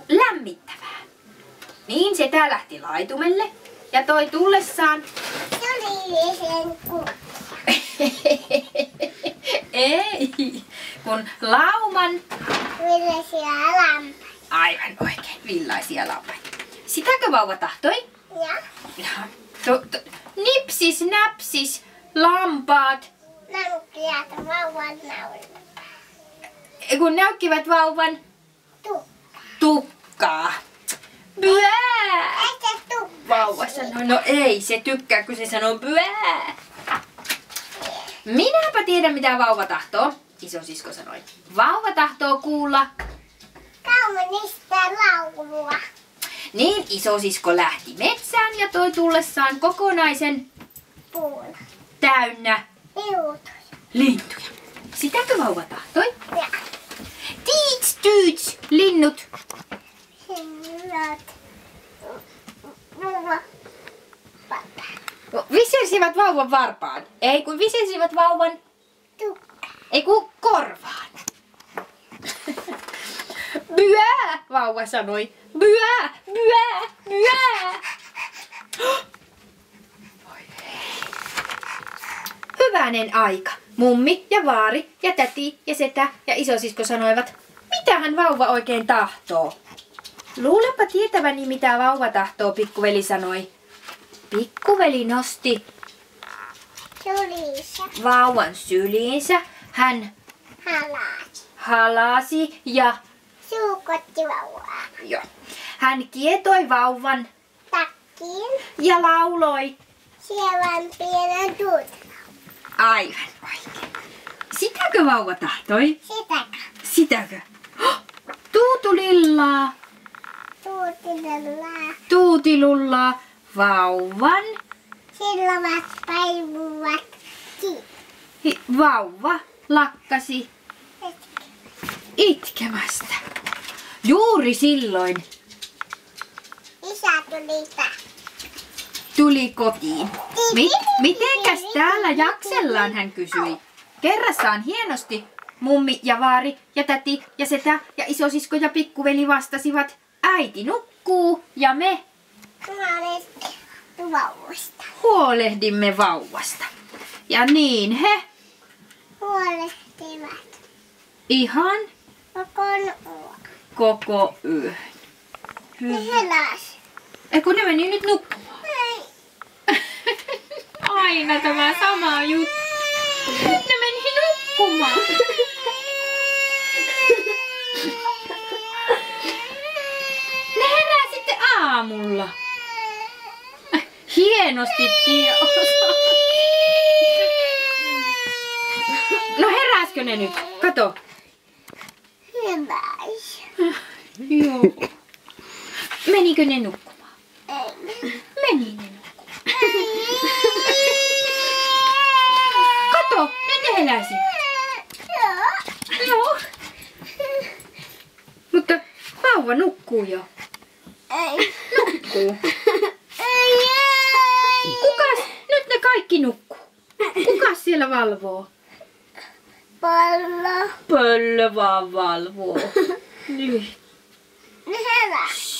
lämmittävää. Niin setä lähti laitumelle ja toi tullessaan... Se oli sen Ei, kun lauman... villaisia lampaita. Aivan oikein, villaisia lampaita. Sitäkö vauva tahtoi? Ja Nipsis, näpsis, lampaat. näykkivät vauvan naulilla. Kun näykkivät vauvan tukkaa. Byää! Eikä tukka. Vauva sanoi, no ei se tykkää, kun se sanoo byää. Minäpä tiedän, mitä vauva tahtoo, isosisko sanoi. Vauva tahtoo kuulla. Kaunista laulua. Niin isosisko lähti metsään ja toi tullessaan kokonaisen Puun. täynnä Liutuja. lintuja. Sitäkö vauva tahtoi? Ja Tiits, tyyts, linnut. hinnat. Luva. Papa. Viselsivät vauvan varpaan. Ei kun viselsivät vauvan, Tukka. ei kun korvaan. Byää, vauva sanoi. Byää, byää, byää. Hyvänen aika. Mummi ja vaari ja täti ja setä ja isosisko sanoivat, mitähän vauva oikein tahtoo. Luulepa tietäväni mitä vauva tahtoo, pikkuveli sanoi. Pikkuveli nosti Sylissä. vauvan syliinsä. Hän Halas. halasi ja Suukotti vauvaa. hän kietoi vauvan Takkiin. ja lauloi. Sievän pienen tuuta. Aivan oikein. Sitäkö vauva tahtoi? Sitäkö? Sitäkö? Tuutulillaa, Tuutilella. tuutilullaa, vauvan. Silmät paivuvat kiinni. Vauva lakkasi itkemästä. Juuri silloin Isä tuli tuli kotiin. Mitenkäs täällä jaksellaan, hän kysyi. Kerrassaan hienosti mummi ja vaari ja täti ja setä ja isosisko ja pikkuveli vastasivat. Äiti nukkuu ja me vauvasta. huolehdimme vauvasta. Ja niin he Huolehtivat ihan koko yön. Ne helas. Kun ne meni nyt nukkumaan. Ei. Aina tämä sama juttu. Ne meni nukkumaan. Ne herää sitten aamulla. Hienosti tieosa. No heräskö ne nyt? Kato. Heläis. Joo. Menikö ne nukkumaan? Ei. Meni ne nukkumaan. Kato, nyt ne heläsi. Joo. Mutta vauva nukkuu jo. Ei. Nukkuu. Kukas? Nyt ne kaikki nukkuu. Kukas siellä valvoo? Pallo. Pöllö vaan valvoo. Nyt. Ne heläis.